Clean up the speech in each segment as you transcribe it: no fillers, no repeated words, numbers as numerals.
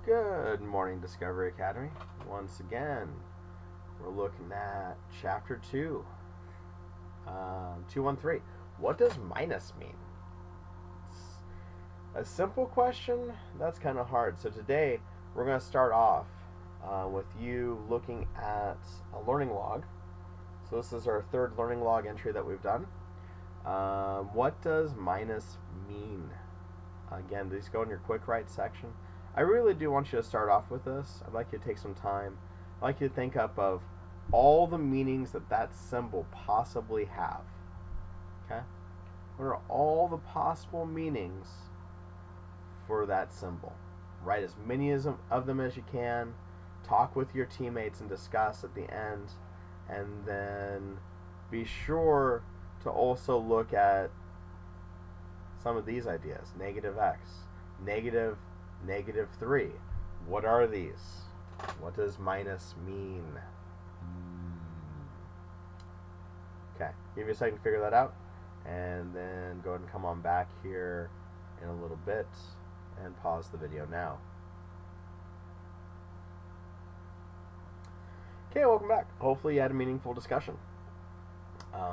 Good morning, Discovery Academy. Once again, we're looking at Chapter 2, 213. What does minus mean? It's a simple question, that's kind of hard. So today, we're going to start off with you looking at a learning log. So this is our third learning log entry that we've done. What does minus mean? Again, just go in your quick write section. I really do want you to start off with this. I'd like you to take some time. I'd like you to think up of all the meanings that that symbol possibly have. Okay? What are all the possible meanings for that symbol? Write as many of them as you can. Talk with your teammates and discuss at the end. And then be sure to also look at some of these ideas. Negative x, negative 3. What are these? What does minus mean? Okay, give you a second to figure that out, and then go ahead and come on back here in a little bit and pause the video now. Okay, welcome back. Hopefully you had a meaningful discussion.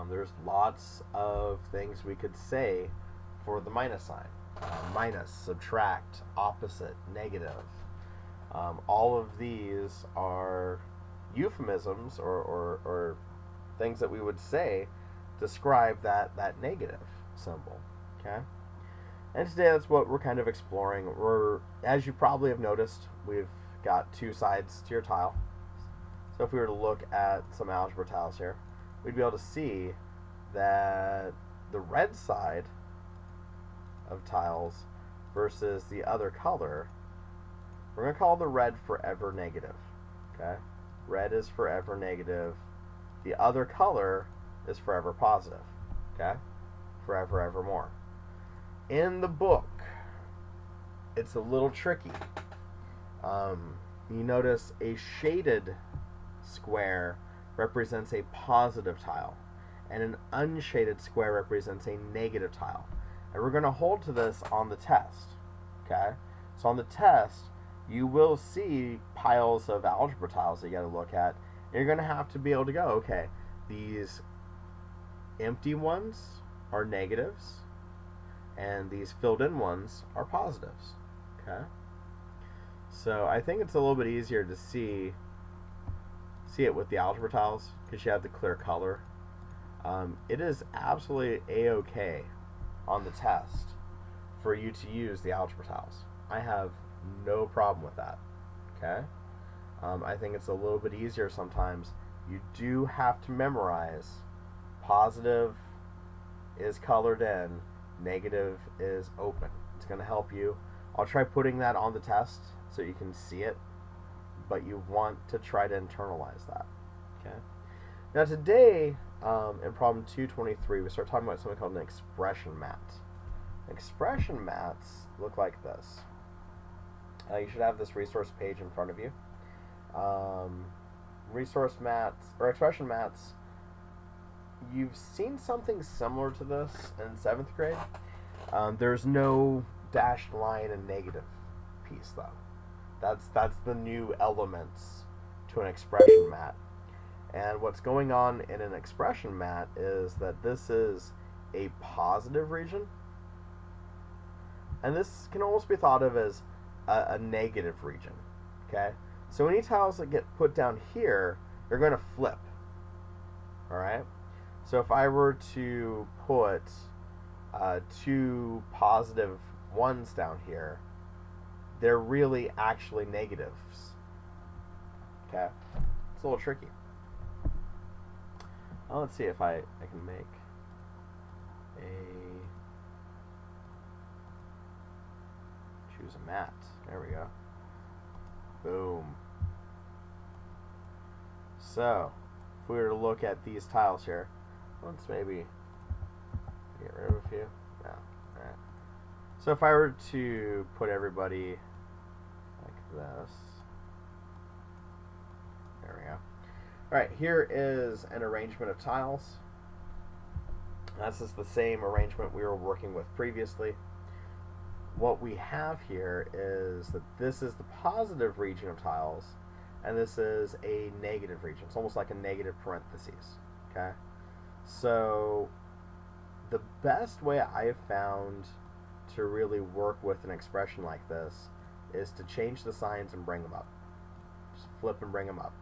There's lots of things we could say for the minus sign. Minus, subtract, opposite, negative. All of these are euphemisms or things that we would say describe that negative symbol. Okay? And today that's what we're kind of exploring. As you probably have noticed, we've got two sides to your tile. So if we were to look at some algebra tiles here, we'd be able to see that the red side of tiles versus the other color, we're going to call the red forever negative. Okay? Red is forever negative. The other color is forever positive. Okay? Forever, evermore. In the book, it's a little tricky. You notice a shaded square represents a positive tile, and an unshaded square represents a negative tile. And we're going to hold to this on the test. Okay? So on the test, you will see piles of algebra tiles that you got to look at. And you're going to have to be able to go, okay, these empty ones are negatives, and these filled in ones are positives. Okay? So I think it's a little bit easier to see it with the algebra tiles because you have the clear color. It is absolutely a-okay on the test for you to use the algebra tiles. I have no problem with that. Okay? I think it's a little bit easier sometimes. You do have to memorize positive is colored in, negative is open. It's going to help you. I'll try putting that on the test so you can see it, but you want to try to internalize that. Okay? Now today, in problem 223, we start talking about something called an expression mat. Expression mats look like this. You should have this resource page in front of you. Resource mats, or expression mats, you've seen something similar to this in 7th grade. There's no dashed line and negative piece, though. That's the new elements to an expression mat. And what's going on in an expression mat is that this is a positive region, and this can almost be thought of as a negative region. Okay? So any tiles that get put down here, they're going to flip. Alright? So if I were to put 2 positive 1s down here, they're really actually negatives. Okay? It's a little tricky. Well, let's see if I can make choose a mat. There we go. Boom. So, if we were to look at these tiles here, let's maybe get rid of a few. No. Alright. So if I were to put everybody like this. There we go. Alright, here is an arrangement of tiles. This is the same arrangement we were working with previously. what we have here is that this is the positive region of tiles, and this is a negative region. It's almost like a negative parentheses. Okay, so the best way I have found to really work with an expression like this is to change the signs and bring them up. Just flip and bring them up.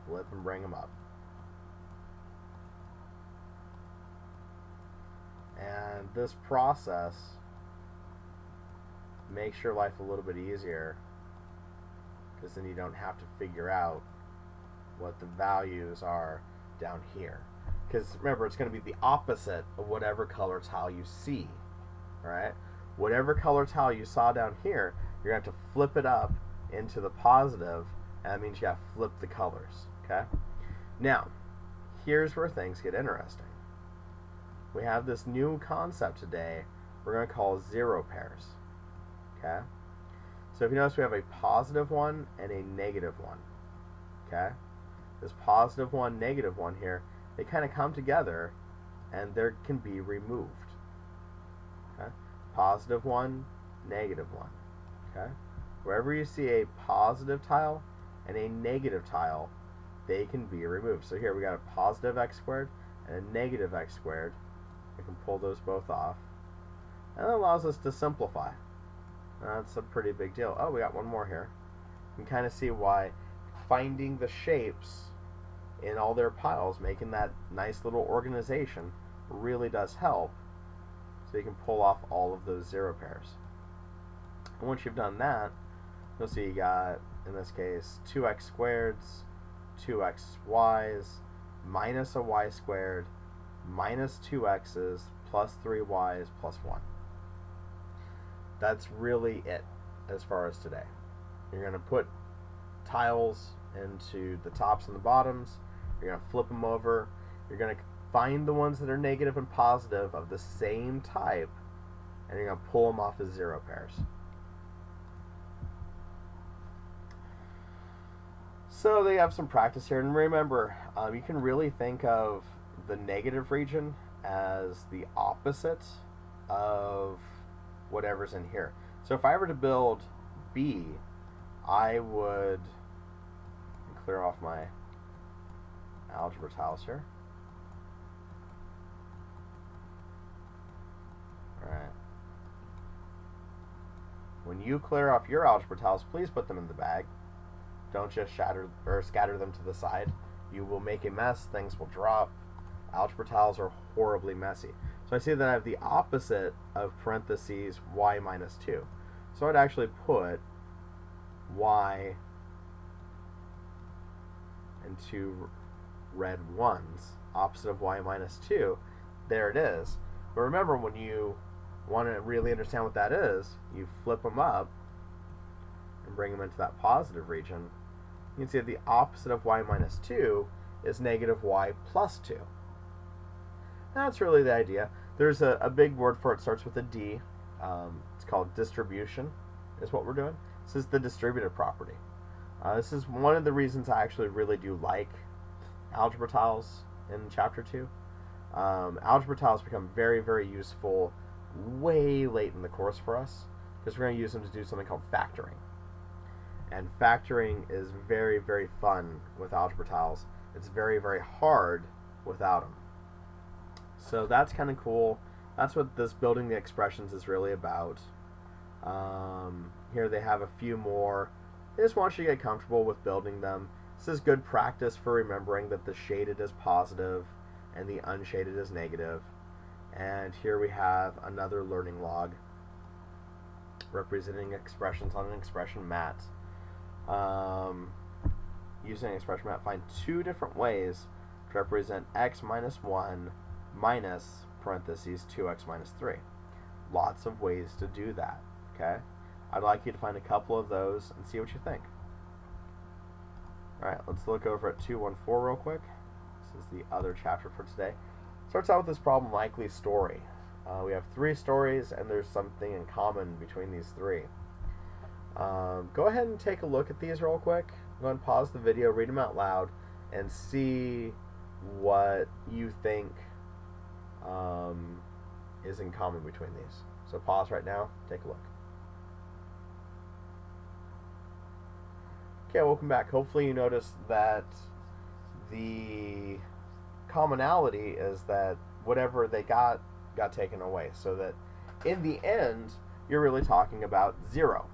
Flip and bring them up. And this process makes your life a little bit easier, because then you don't have to figure out what the values are down here. Because remember, it's going to be the opposite of whatever color tile you see, right? Whatever color tile you saw down here, you're going to have to flip it up into the positive, and that means you have to flip the colors, okay? Now, here's where things get interesting. We have this new concept today we're going to call zero pairs, okay? So if you notice, we have a positive one and a negative one, okay? This positive one, negative one here, they kind of come together and they can be removed, okay? Positive one, negative one, okay? Wherever you see a positive tile and a negative tile, they can be removed. So here we got a positive x squared and a negative x squared. We can pull those both off, and that allows us to simplify. That's a pretty big deal. Oh, we got one more here. You can kind of see why finding the shapes in all their piles, making that nice little organization, really does help, so you can pull off all of those zero pairs. And once you've done that, you'll see you got, in this case, 2x squareds, 2xy's, minus a y squared, minus 2x's, plus 3y's, plus 1. That's really it as far as today. You're going to put tiles into the tops and the bottoms. You're going to flip them over. You're going to find the ones that are negative and positive of the same type, and you're going to pull them off as zero pairs. So they have some practice here, and remember, you can really think of the negative region as the opposite of whatever's in here. So if I were to build B, I would clear off my algebra tiles here. Alright. When you clear off your algebra tiles, please put them in the bag. Don't just shatter or scatter them to the side. You will make a mess, things will drop. Algebra tiles are horribly messy. So I see that I have the opposite of parentheses y minus 2. So I'd actually put y and two red ones, opposite of y minus 2. There it is. But remember, when you want to really understand what that is, you flip them up and bring them into that positive region. You can see that the opposite of y minus 2 is negative y plus 2. That's really the idea. There's a big word for it, starts with a D. It's called distribution, is what we're doing. This is the distributive property. This is one of the reasons I actually really do like algebra tiles in Chapter 2. Algebra tiles become very, very useful way late in the course for us, because we're going to use them to do something called factoring. And factoring is very, very fun with algebra tiles. It's very, very hard without them. So that's kind of cool. That's what this building the expressions is really about. Here they have a few more. They just want you to get comfortable with building them. This is good practice for remembering that the shaded is positive and the unshaded is negative. And here we have another learning log representing expressions on an expression mat. Using an expression mat, find two different ways to represent x minus 1 minus parentheses 2x minus 3. Lots of ways to do that, okay? I'd like you to find a couple of those and see what you think. Alright, let's look over at 214 real quick. This is the other chapter for today. Starts out with this problem likely story. We have 3 stories, and there's something in common between these 3. Go ahead and take a look at these real quick. Go ahead and pause the video, read them out loud, and see what you think is in common between these. So pause right now, take a look. Okay, welcome back. Hopefully you noticed that the commonality is that whatever they got taken away, so that in the end you're really talking about 0.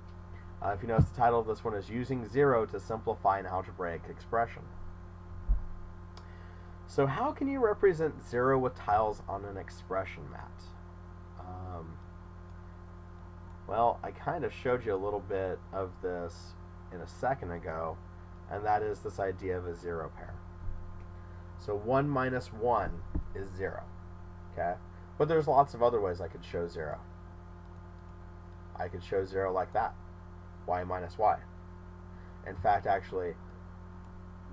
If you notice, the title of this one is Using 0 to Simplify an Algebraic Expression. So how can you represent 0 with tiles on an expression mat? Well, I kind of showed you a little bit of this in a second ago, and that is this idea of a 0 pair. So 1 minus 1 is 0, okay? But there's lots of other ways I could show 0. I could show 0 like that, y minus y. In fact, actually,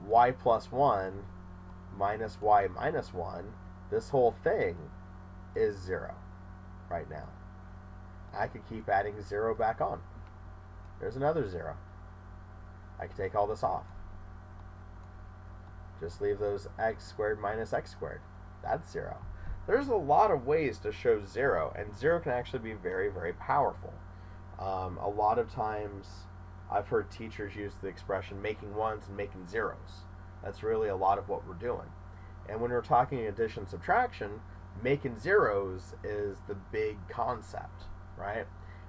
y plus 1 minus y minus 1, this whole thing is 0 right now. I could keep adding 0 back on. There's another 0. I could take all this off. Just leave those x squared minus x squared. That's 0. There's a lot of ways to show 0, and 0 can actually be very, very powerful. A lot of times I've heard teachers use the expression making ones and making zeros. That's really a lot of what we're doing. And when we're talking addition and subtraction, making zeros is the big concept, right?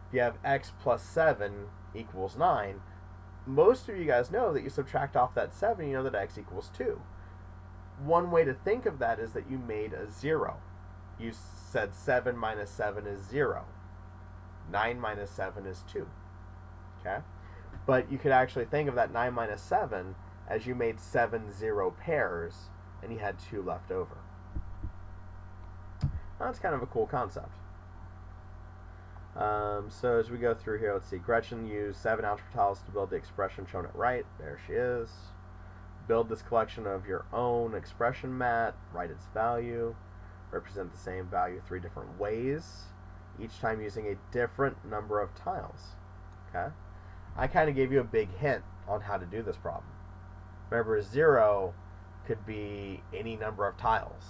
If you have x plus 7 equals 9, most of you guys know that you subtract off that 7, you know that x equals 2. One way to think of that is that you made a 0. You said 7 minus 7 is 0. 9 minus 7 is 2. Okay? But you could actually think of that 9 minus 7 as you made 7 0 pairs and you had 2 left over. That's kind of a cool concept. So as we go through here, let's see. Gretchen used 7 algebra tiles to build the expression shown at right. There she is. Build this collection of your own expression mat. Write its value. Represent the same value 3 different ways, each time using a different number of tiles. Okay? I kind of gave you a big hint on how to do this problem. Remember, 0 could be any number of tiles.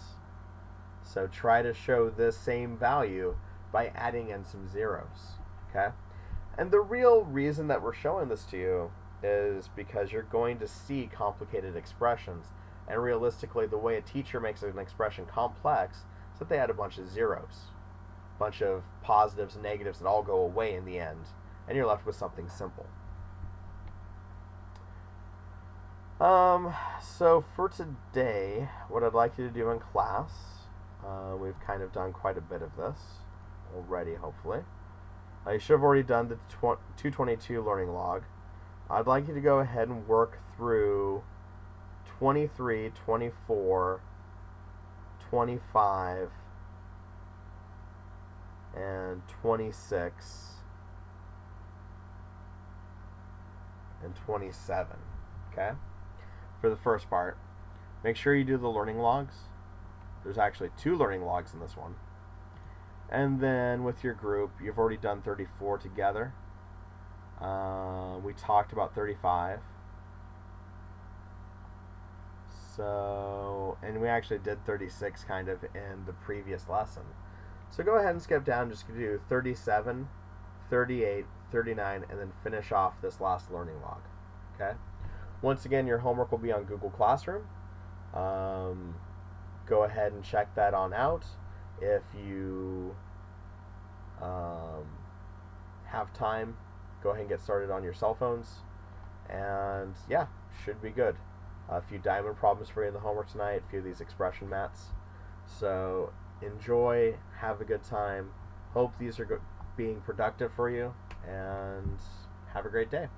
So try to show this same value by adding in some zeros. Okay? And the real reason that we're showing this to you is because you're going to see complicated expressions, and realistically the way a teacher makes an expression complex is that they add a bunch of zeros, a bunch of positives and negatives that all go away in the end, and you're left with something simple. So for today, what I'd like you to do in class, we've kind of done quite a bit of this already, hopefully. You should have already done the 222 learning log. I'd like you to go ahead and work through 23, 24, 25, and 26, and 27, okay? For the first part, make sure you do the learning logs. There's actually 2 learning logs in this one. And then with your group, you've already done 34 together. We talked about 35. So, and we actually did 36 kind of in the previous lesson. So go ahead and skip down, just do 37, 38, 39, and then finish off this last learning log. Okay? Once again, your homework will be on Google Classroom. Go ahead and check that on out. If you have time, go ahead and get started on your cell phones. And yeah, should be good. A few diamond problems for you in the homework tonight, a few of these expression mats. So enjoy, have a good time. Hope these are being productive for you, and have a great day.